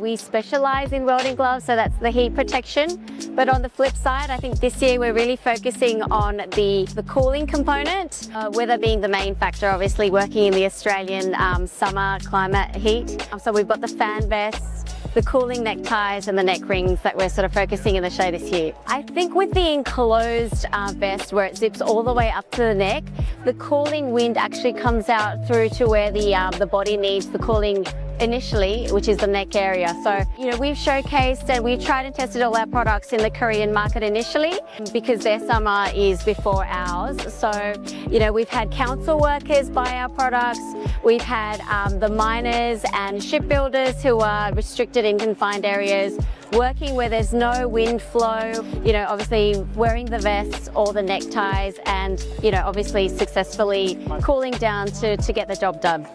we specialize in welding gloves, so that's the heat protection. But on the flip side, I think this year we're really focusing on the cooling component, weather being the main factor, obviously working in the Australian summer climate heat. So we've got the fan vests, the cooling neckties and the neck rings that we're sort of focusing in the show this year. I think with the enclosed vest where it zips all the way up to the neck, the cooling wind actually comes out through to where the body needs the cooling initially, which is the neck area. So, we've showcased and we've tried and tested all our products in the Korean market initially because their summer is before ours. So, we've had council workers buy our products. We've had the miners and shipbuilders who are restricted in confined areas working where there's no wind flow, obviously wearing the vests or the neckties and, obviously successfully cooling down to get the job done.